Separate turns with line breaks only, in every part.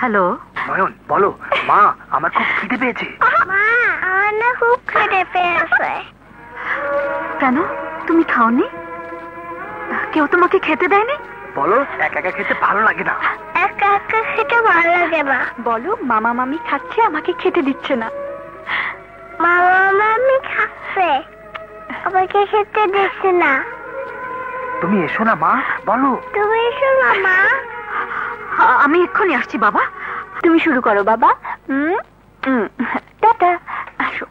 Hello
নয়ন বলো, মা আমার খুব খিদে পেয়েছে।
মা, আমার না খুব খিদে পেয়েছে।
কেন তুমি খাওনি? কেউ তোমাকে খেতে দেয়নি?
বলো, একা একা খেতে ভালো লাগে না।
একা একা খেতে ভালো লাগে না।
বলো মামা মামি খাচ্ছে, আমাকে খেতে দিচ্ছে না।
মামা মামি খাচ্ছে, আমাকে খেতে দিচ্ছে না।
তুমি এসো না মা, বলো।
তুমি এসো না মা।
আমি এক্ষুনি আসছি বাবা। তুমি শুরু করো বাবা। টাটা, আসো।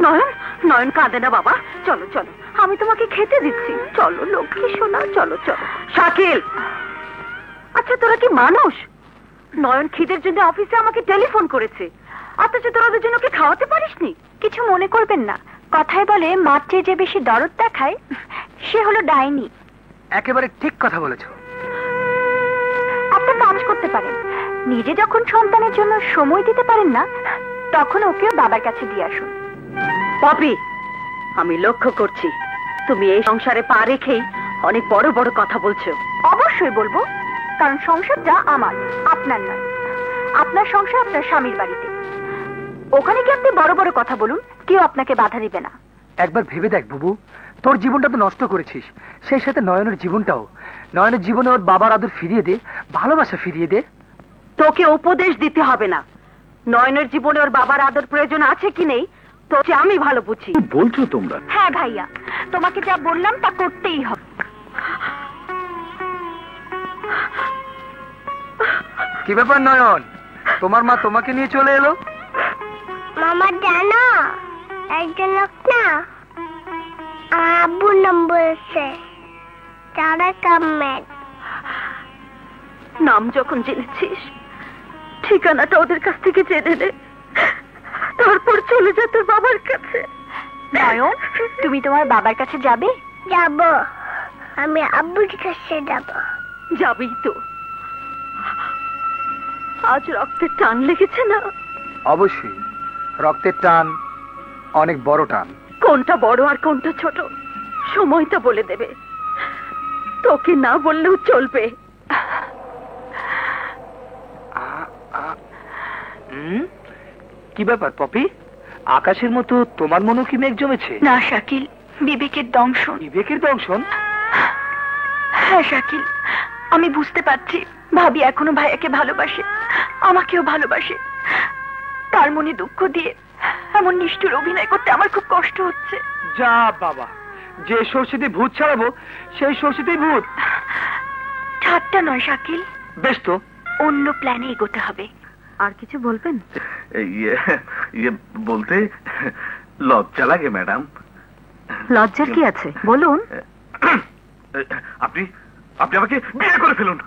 নয়ন, নয়ন কাঁদে না বাবা, চলো চলো, আমি তোমাকে খেতে দিচ্ছি। চলো লক্ষ্মী সোনা, চলো চলো। শাকিল, আচ্ছা তোরা কি মানুষ? নয়ন খিদের জন্য অফিসে আমাকে টেলিফোন করেছে, অথচ তোরা ওদের জন্য কি খাওয়াতে পারিসনি? কিছু মনে করবেন না, কথায় বলে মার চেয়ে যে বেশি দরদ দেখায় সে হলো ডাইনি।
একেবারে ঠিক কথা বলেছো।
একটা কাজ করতে পারেন, নিজে যখন সন্তানের জন্য সময় দিতে পারেন না, তখন ওকেও বাবার কাছে দিয়ে আসুন। পপি, আমি লক্ষ্য করছি তুমি এই সংসারে পা রেখেই অনেক বড় বড় কথা বলছো। অবশ্যই বলবো, কারণ সংসারটা আমার, আপনার নয়। আপনার সংসার আপনার স্বামীর বাড়িতে, ওখানে কি আপনি বড় বড় কথা বলুন, কেউ আপনাকে বাধা দিবে না।
একবার ভেবে দেখ বুবু, তোর জীবনটা তো নষ্ট করেছিস, সেই সাথে নয়নের জীবনটাও। নয়নের জীবনে ওর বাবার আদর ফিরিয়ে দে, ভালোবাসা ফিরিয়ে দে।
তোকে উপদেশ দিতে হবে না, নয়নের জীবনে ওর বাবার আদর প্রয়োজন আছে কি নেই তোকে আমি ভালো বুঝি।
বলছো তোমরা?
হ্যাঁ ভাইয়া, তোমাকে যা বললাম তা করতেই হবে।
কি ব্যাপার নয়ন, তোমার মা তোমাকে নিয়ে চলে এলো?
মামা জানো, একজন লোক না আমার আব্বুর নাম বলছে, তারেক আহমেদ।
নাম যখন জেনেছিস, ঠিকানাটা ওদের কাছ থেকে জেনে নে, তারপর চলে যা তোর বাবার কাছে। নয়ন, তুমি তোমার বাবার কাছে যাবে?
যাব, আমি আব্বুর কাছে যাব।
যাবেই তো। আজ রক্তের টান লেগেছে না?
অবশ্যই, রক্তের টান অনেক বড় টান।
কোনটা বড় আর কোনটা ছোট সময়টা বলে দেবে, তোকে না বললেও চলবে।
কি ব্যাপার পপি, আকাশের মতো তোমার মনে কি মেঘ জমেছে?
না শাকিল, বিবেকের দংশন।
বিবেকের দংশন?
হ্যাঁ শাকিল, আমি বুঝতে পারছি ভাবি এখনো ভাইয়াকে ভালোবাসে, আমাকেও ভালোবাসে। তার মনে দুঃখ দিয়ে এমন নিষ্ঠুর অভিনয় করতে আমার খুব কষ্ট হচ্ছে।
যা বাবা, যে সরষেতে ভূত ছাড়াবো সেই সরষেতেই ভূত।
ঠাট্টা নয় শাকিল,
বেশ তো,
অন্য প্ল্যানে এগোতে হবে। আর কিছু বলবেন?
ইয়ে বলতে লজ্জা লাগে ম্যাডাম।
লজ্জার কি আছে বলুন।
আপনি আপনি আমাকে বিয়ে করে ফেলুন।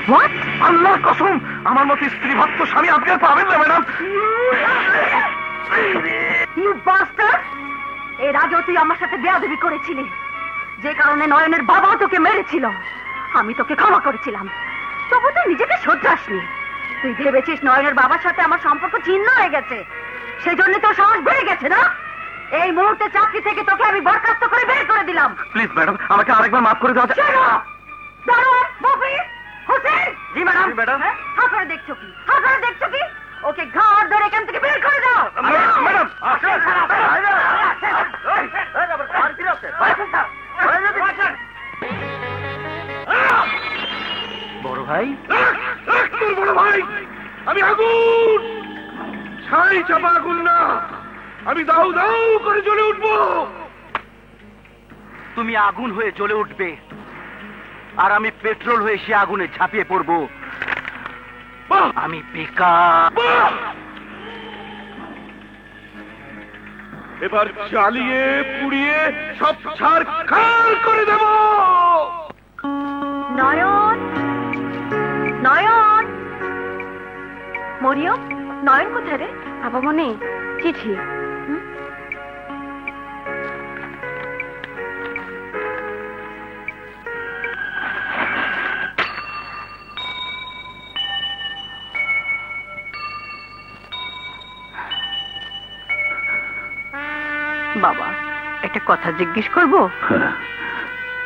হোয়াট?
আল্লাহর কসম, আমার মতো স্ত্রী ভক্ত স্বামী আপনি আর পাবেন না ম্যাডাম।
You bastard! এর আগেও তুই আমার সাথে বেয়াদবি করেছিলি, যে কারণে নয়নের বাবা তোকে মেরেছিল। আমি তোকে ক্ষমা করেছিলাম, তবু তুই নিজেকে শোধরাসনি। তুই ভেবেছিস নয়নের বাবার সাথে আমার সম্পর্ক ছিন্ন হয়ে গেছে, সেজন্য তোর সাহস বেড়ে গেছে না? এই মুহূর্তে চাকরি থেকে তোকে আমি বরখাস্ত করে বের করে দিলাম।
প্লিজ ম্যাডাম, আমাকে আরেকবার মাফ করে দেওয়া যায়?
দারোয়ান, মফিজ, হোসেন!
জি ম্যাডাম। ম্যাডাম,
হাঁ করে দেখছো কি? হাঁ করে দেখছো কি? ওকে ঘাড় ধরে এখান থেকে বের করে দাও।
ম্যাডাম,
বড় ভাই।
বড় ভাই, আমি আগুন, ছাই চাপা আগুন না, আমি দাউ দাউ করে জ্বলে উঠবো।
তুমি আগুন হয়ে জ্বলে উঠবে, আর আমি পেট্রোল হয়ে সে আগুনে ঝাঁপিয়ে পড়বো। আমি বেকার।
এবার জ্বালিয়ে পুড়িয়ে সব ছারখার করে দেব।
নয়ন, নয়ন! মরিয়ম, নয়ন কোথায় রে? বাবা মনে চিঠি। বাবা, একটা কথা জিজ্ঞেস করবো?
হ্যাঁ,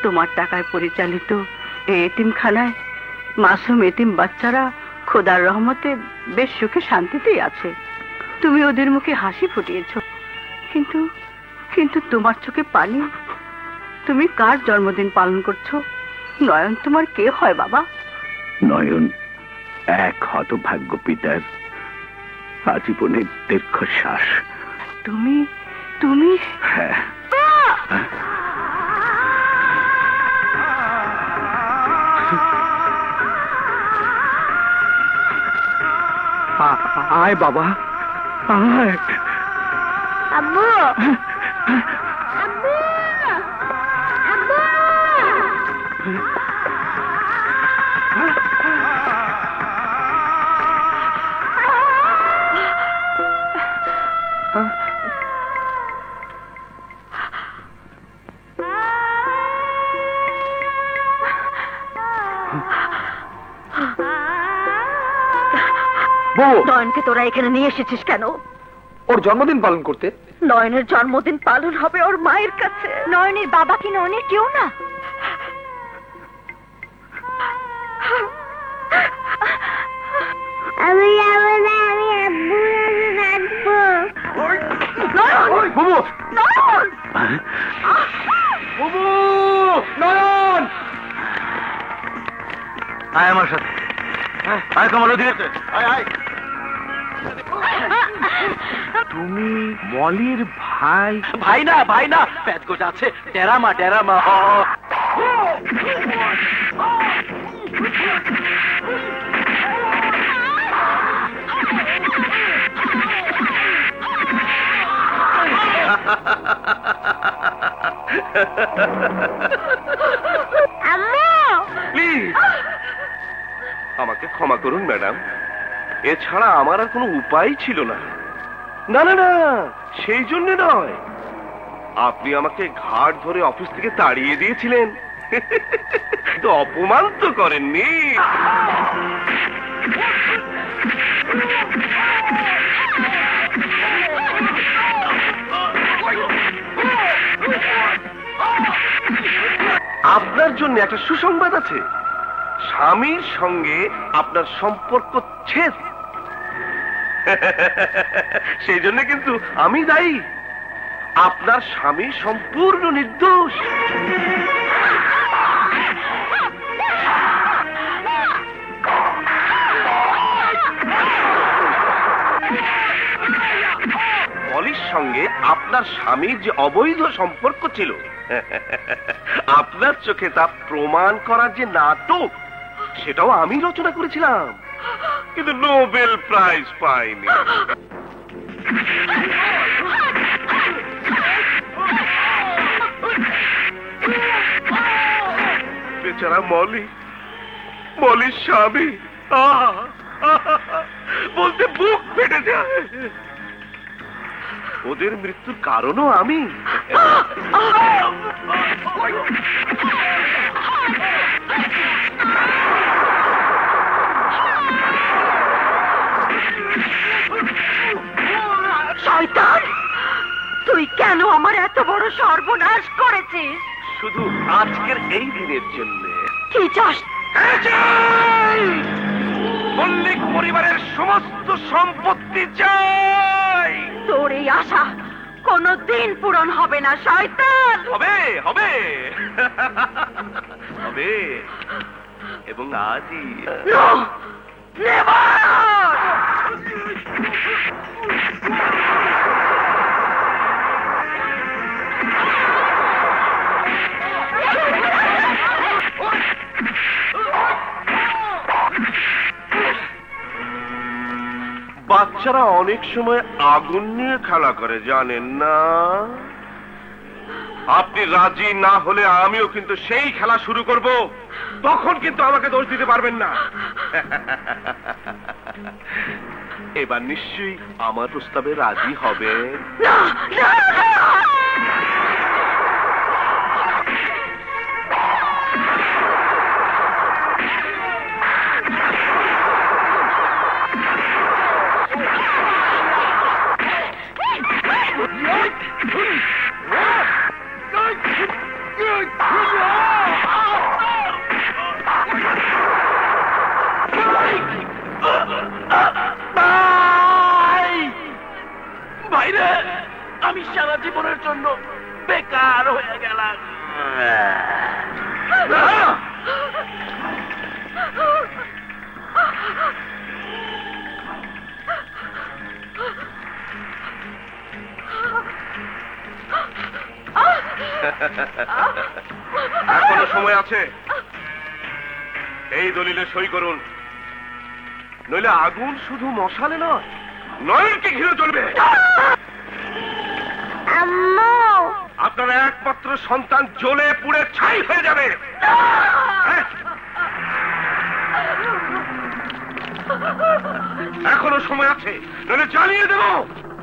তোমার টাকায় পরিচালিত এই এতিমখানায় মাসুম এতিম বাচ্চারা খোদার রহমতে বেশ সুখে শান্তিতেই আছে। তুমি ওদের মুখে হাসি ফুটিয়েছ, কিন্তু কিন্তু তোমার চোখে পানি। তুমি কার জন্মদিন পালন করছো? নয়ন তোমার কে হয় বাবা?
নয়ন এক হতভাগ্য পিতার আজীবনের দীর্ঘশ্বাস।
তুমি তুমি
হ্যাঁ,
আয় বাবা, আয়।
আব্বু আব্বু আব্বু
বউ,
নয়নকে তোরা এখানে নিয়ে এসেছিস কেন?
ওর জন্মদিন পালন করতে।
নয়নের জন্মদিন পালন হবে ওর মায়ের কাছে। নয়নের বাবা কি নয়নের কেউ না?
আমি যাবো না, আমি আব্বুর কাছে থাকবো।
বুবু,
নয়ন!
বুবু, নয়ন,
আয় আমার সাথে, আয় কমল, ওদিকে আয়, আয়। তুমি মলির ভাই? ভাই না পেট গোটা আছে, টেরামা।
আম্মু
প্লিজ আমাকে ক্ষমা করুন ম্যাডাম, এছাড়া আমার আর কোনো উপায় ছিল না। না না না, সেই জন্য নয়, আপনি আমাকে ঘাট ধরে অফিস থেকে তাড়িয়ে দিয়েছিলেন, তো অপমান তো করেননি। আপনার জন্য একটা সুসংবাদ আছে, স্বামীর সঙ্গে আপনার সম্পর্ক ছেদ। সেই জন্য কিন্তু আমি দায়ী, আপনার স্বামী সম্পূর্ণ নির্দোষ। পলির সঙ্গে আপনার স্বামীর যে অবৈধ সম্পর্ক ছিল, আপনার চোখে তা প্রমাণ করার যে নাটক, সেটাও আমি রচনা করেছিলাম, কিন্তু নোবেল প্রাইজ পাইনি। বেচারা মলির স্বামী, বলতে বুক ফেটে যায়। ওদের মৃত্যুর কারণও আমি।
শয়তান, তুই কেন আমার এত বড় সর্বনাশ করেছিস?
শুধু আজকের এই দিনের জন্য।
কি চাস?
মল্লিক পরিবারের সমস্ত সম্পত্তি চাই।
তোর এই আশা কোনদিন পূরণ হবে না শয়তান।
হবে হবে হবে, এবং আজই।
No! Never!
বাচ্চারা অনেক সময় আগুন নিয়ে খেলা করে, জানেন না? আপনি রাজি না হলে আমিও কিন্তু সেই খেলা শুরু করব, তখন কিন্তু আমাকে দোষ দিতে পারবেন না। এবার নিশ্চয়ই আমার প্রস্তাবে রাজি হবে।
না, না, না!
রে, আমি সারা জীবনের জন্য বেকার হয়ে গেলাম।
এখনো সময় আছে, এই দলিলে সই করুন, নইলে আগুন শুধু মশালে নয়, নয়নকে ঘিরে চলবে।
আম্মু
আপনার একমাত্র সন্তান জ্বলে পুড়ে ছাই হয়ে যাবে। হ্যাঁ? এখনো সময় আছে, নইলে জ্বালিয়ে দেব।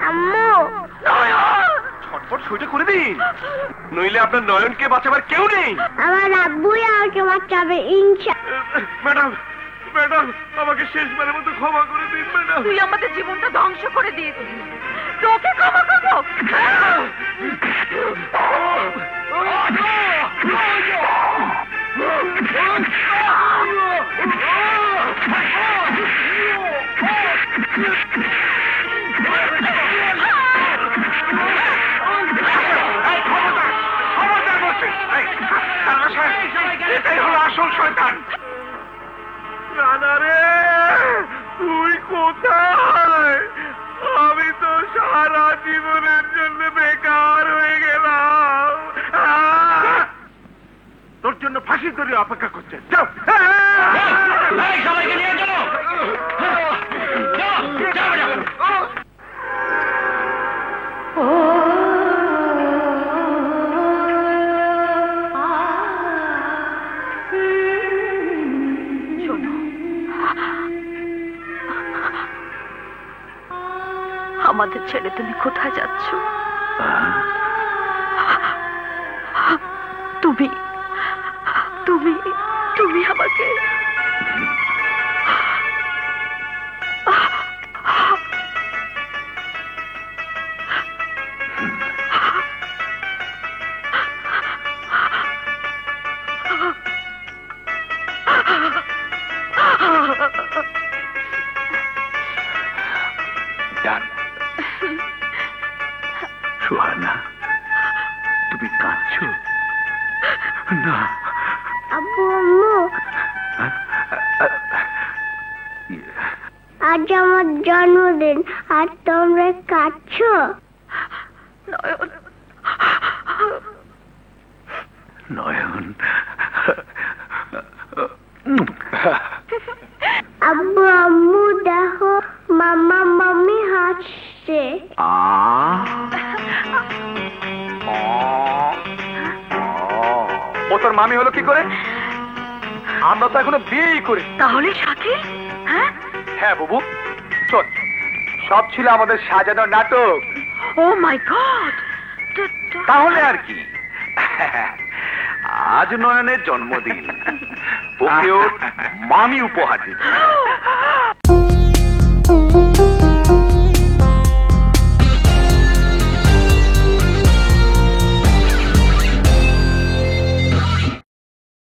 আম্মু
ছটফট সইটা করে দিন, নইলে আপনার নয়নকে বাঁচাবার কেউ নেই।
আমার আব্বুই আমাকে বাঁচাবে ইনশা
ম্যাডাম, ম্যাডাম, আমাকে শেষবারের মতো ক্ষমা করে দিন ম্যাডাম।
তুই আমাদের জীবনটা ধ্বংস করে দিয়েছিস, তোকে ক্ষমা করবো?
এটাই হলো আসল শয়তান। রানারে, তুই কোথায়? আমি তো সারা জীবনের জন্য বেকার হয়ে গেলাম। তোর জন্য ফাঁসি ধরে অপেক্ষা করছে। যাও।
সবাইকে নিয়ে চলো।
শোনো, আমাদের ছেড়ে তুমি কোথায় যাচ্ছ? তুমি তুমি তুমি আমাকে
সুহানা, তুমি কাঁদছো না?
আব্বু আম্মু আজ আমার জন্মদিন আর তোমরা কাঁদছো?
নয়ন,
নয়ন,
আব্বু আম্মু দেখো, মামা মামি হাসছে।
ও তোর মামি হলো কি করে? আমরা তো এখনো বিয়েই করি।
তাহলে শাকিল? হ্যাঁ,
হ্যাঁ বাবু, চল, সব ছিল আমাদের সাজানো নাটক।
ও মাই গড।
তাহলে আর কি, আজ নয়নের জন্মদিন, ওকে ওর মামি উপহার দিচ্ছে।